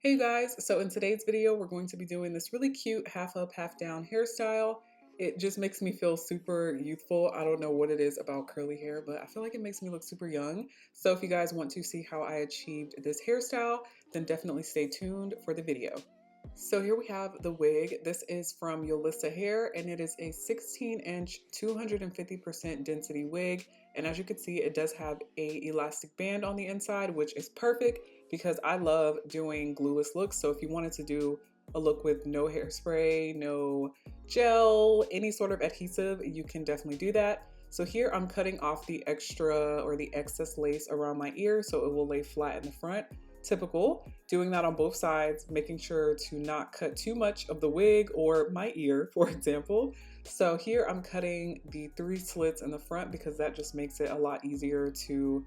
Hey guys, so in today's video, we're going to be doing this really cute half up, half down hairstyle. It just makes me feel super youthful. I don't know what it is about curly hair, but I feel like it makes me look super young. So if you guys want to see how I achieved this hairstyle, then definitely stay tuned for the video. So here we have the wig. This is from Yolissa Hair and it is a 16-inch, 250% density wig. And as you can see, it does have a elastic band on the inside, which is perfect because I love doing glueless looks. So if you wanted to do a look with no hairspray, no gel, any sort of adhesive, you can definitely do that. So here I'm cutting off the extra or the excess lace around my ear so it will lay flat in the front. Typical, doing that on both sides, making sure to not cut too much of the wig or my ear, for example. So here I'm cutting the 3 slits in the front because that just makes it a lot easier to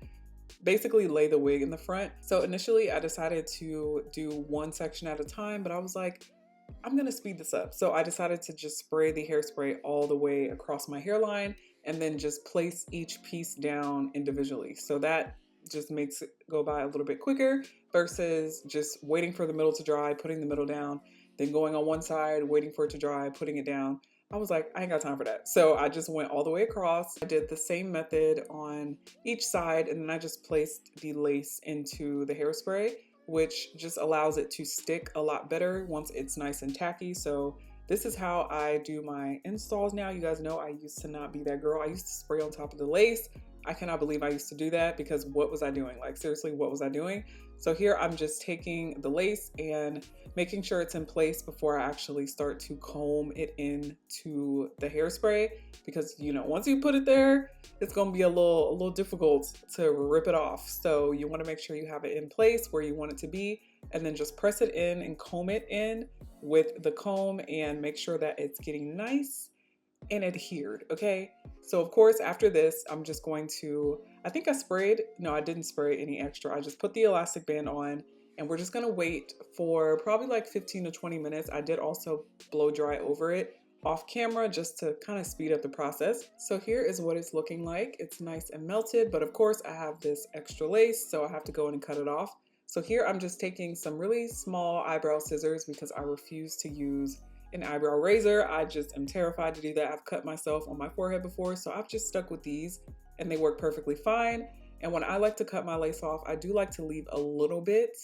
basically lay the wig in the front. So initially I decided to do one section at a time, but I was like, I'm gonna speed this up. So I decided to just spray the hairspray all the way across my hairline and then just place each piece down individually. So that just makes it go by a little bit quicker versus just waiting for the middle to dry, putting the middle down, then going on one side, waiting for it to dry, putting it down. I was like, I ain't got time for that. So I just went all the way across. I did the same method on each side and then I just placed the lace into the hairspray, which just allows it to stick a lot better once it's nice and tacky. So this is how I do my installs now. You guys know I used to not be that girl. I used to spray on top of the lace. I cannot believe I used to do that because what was I doing? Like seriously, what was I doing? So here I'm just taking the lace and making sure it's in place before I actually start to comb it into the hairspray because you know, once you put it there, it's gonna be a little difficult to rip it off. So you wanna make sure you have it in place where you want it to be and then just press it in and comb it in with the comb and make sure that it's getting nice and adhered, okay? So of course, after this, I'm just going to, I think I sprayed, no, I didn't spray any extra. I just put the elastic band on and we're just gonna wait for probably like 15 to 20 minutes. I did also blow dry over it off camera just to kind of speed up the process. So here is what it's looking like. It's nice and melted, but of course I have this extra lace, so I have to go in and cut it off. So here I'm just taking some really small eyebrow scissors because I refuse to use an eyebrow razor. I just am terrified to do that. I've cut myself on my forehead before, so I've just stuck with these and they work perfectly fine. And when I like to cut my lace off, I do like to leave a little bit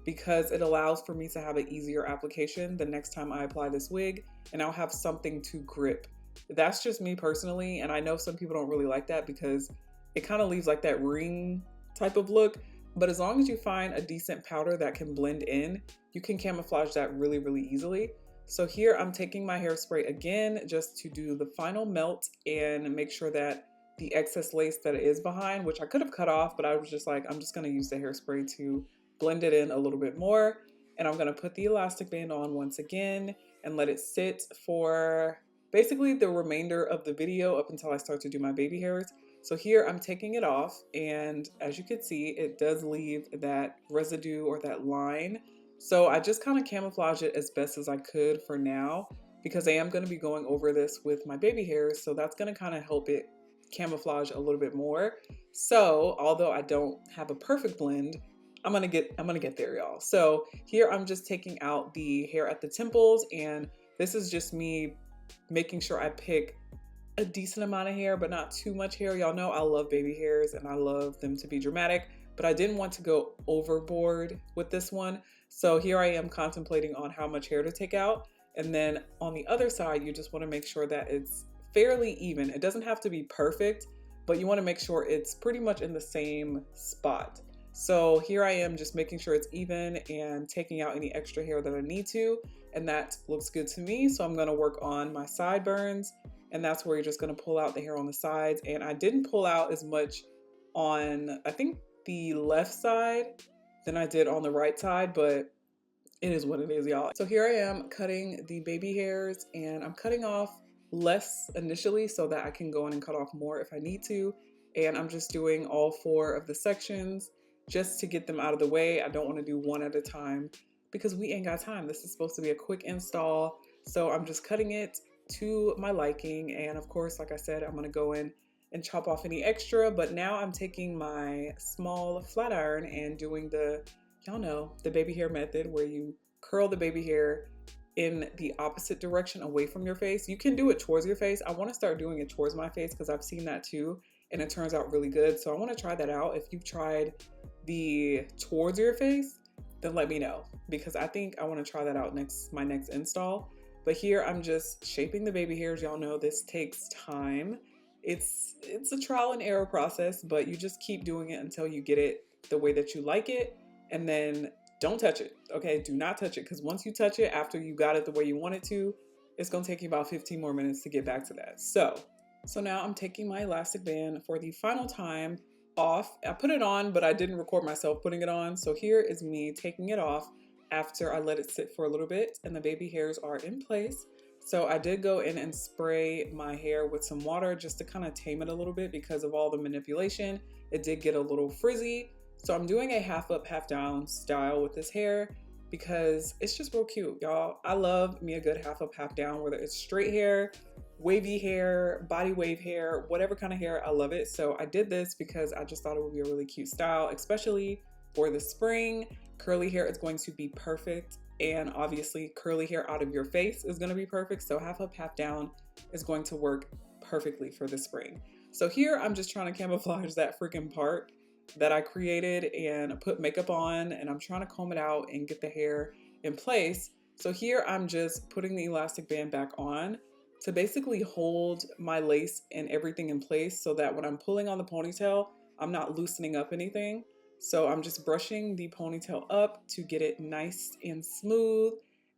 because it allows for me to have an easier application the next time I apply this wig and I'll have something to grip. That's just me personally, and I know some people don't really like that because it kind of leaves like that ring type of look. But as long as you find a decent powder that can blend in, you can camouflage that really, really easily. So here I'm taking my hairspray again just to do the final melt and make sure that the excess lace that is behind, which I could have cut off, but I was just like, I'm just gonna use the hairspray to blend it in a little bit more. And I'm gonna put the elastic band on once again and let it sit for basically the remainder of the video up until I start to do my baby hairs. So here I'm taking it off and as you can see, it does leave that residue or that line. So I just kind of camouflage it as best as I could for now because I am going to be going over this with my baby hairs. So that's going to kind of help it camouflage a little bit more. So although I don't have a perfect blend, I'm gonna get there, y'all. So here I'm just taking out the hair at the temples and this is just me making sure I pick a decent amount of hair, but not too much hair. Y'all know I love baby hairs and I love them to be dramatic, but I didn't want to go overboard with this one. So here I am contemplating on how much hair to take out. And then on the other side, you just want to make sure that it's fairly even. It doesn't have to be perfect, but you want to make sure it's pretty much in the same spot. So here I am just making sure it's even and taking out any extra hair that I need to. And that looks good to me. So I'm going to work on my sideburns. And that's where you're just going to pull out the hair on the sides. And I didn't pull out as much on, I think, the left side than I did on the right side, but it is what it is, y'all. So here I am cutting the baby hairs and I'm cutting off less initially so that I can go in and cut off more if I need to. And I'm just doing all 4 of the sections just to get them out of the way. I don't want to do one at a time because we ain't got time. This is supposed to be a quick install. So I'm just cutting it to my liking. And of course, like I said, I'm going to go in and chop off any extra, but now I'm taking my small flat iron and doing the y'all know the baby hair method where you curl the baby hair in the opposite direction away from your face. You can do it towards your face. I want to start doing it towards my face because I've seen that too and it turns out really good. So I want to try that out. If you've tried the towards your face, then let me know because I think I want to try that out my next install. But here I'm just shaping the baby hairs. Y'all know this takes time. It's a trial and error process, but you just keep doing it until you get it the way that you like it. And then don't touch it, okay? Do not touch it because once you touch it after you got it the way you want it to, it's gonna take you about 15 more minutes to get back to that. So now I'm taking my elastic band for the final time off. I put it on, but I didn't record myself putting it on. So here is me taking it off after I let it sit for a little bit and the baby hairs are in place. So I did go in and spray my hair with some water just to kind of tame it a little bit because of all the manipulation. It did get a little frizzy. So I'm doing a half up, half down style with this hair because it's just real cute, y'all. I love me a good half up, half down, whether it's straight hair, wavy hair, body wave hair, whatever kind of hair, I love it. So I did this because I just thought it would be a really cute style, especially for the spring. Curly hair is going to be perfect. And obviously curly hair out of your face is going to be perfect. So half up, half down is going to work perfectly for the spring. So here I'm just trying to camouflage that freaking part that I created and put makeup on, and I'm trying to comb it out and get the hair in place. So here I'm just putting the elastic band back on to basically hold my lace and everything in place so that when I'm pulling on the ponytail, I'm not loosening up anything. So I'm just brushing the ponytail up to get it nice and smooth.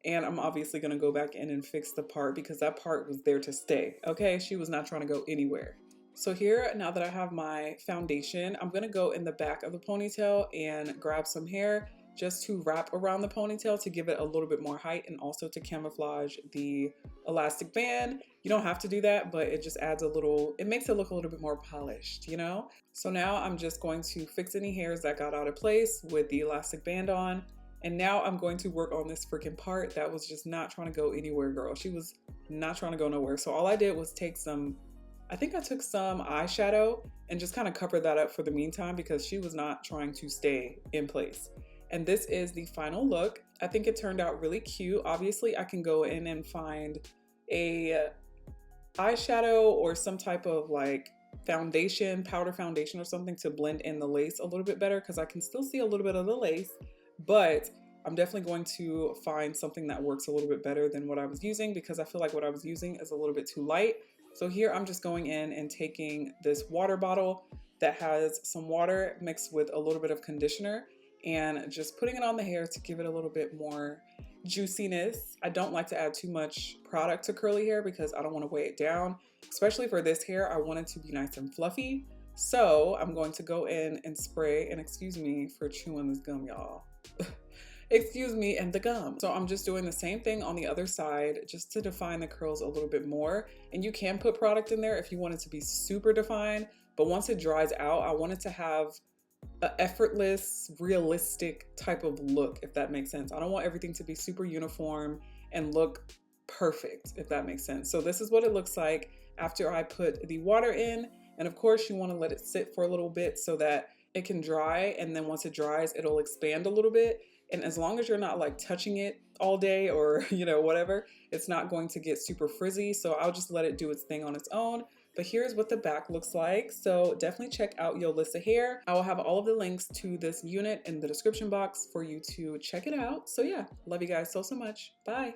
And I'm obviously gonna go back in and fix the part because that part was there to stay, okay? She was not trying to go anywhere. So here, now that I have my foundation, I'm gonna go in the back of the ponytail and grab some hair just to wrap around the ponytail to give it a little bit more height and also to camouflage the elastic band. You don't have to do that, but it just adds it makes it look a little bit more polished, you know? So now I'm just going to fix any hairs that got out of place with the elastic band on. And now I'm going to work on this freaking part that was just not trying to go anywhere, girl. She was not trying to go nowhere. So all I did was I think I took some eyeshadow and just kind of covered that up for the meantime because she was not trying to stay in place. And this is the final look. I think it turned out really cute. Obviously, I can go in and find a eyeshadow or some type of like foundation, powder foundation or something to blend in the lace a little bit better because I can still see a little bit of the lace, but I'm definitely going to find something that works a little bit better than what I was using because I feel like what I was using is a little bit too light. So here I'm just going in and taking this water bottle that has some water mixed with a little bit of conditioner and just putting it on the hair to give it a little bit more juiciness. I don't like to add too much product to curly hair because I don't want to weigh it down. Especially for this hair, I want it to be nice and fluffy. So I'm going to go in and spray, and excuse me for chewing this gum, y'all. Excuse me, and the gum. So I'm just doing the same thing on the other side just to define the curls a little bit more. And you can put product in there if you want it to be super defined, but once it dries out, I want it to have an effortless, realistic type of look, if that makes sense. I don't want everything to be super uniform and look perfect, if that makes sense. So this is what it looks like after I put the water in. And of course you want to let it sit for a little bit so that it can dry. And then once it dries, it'll expand a little bit. And as long as you're not like touching it all day or, you know, whatever, it's not going to get super frizzy. So I'll just let it do its thing on its own. But here's what the back looks like. So definitely check out Yolissa Hair. I will have all of the links to this unit in the description box for you to check it out. So yeah, love you guys so much. Bye.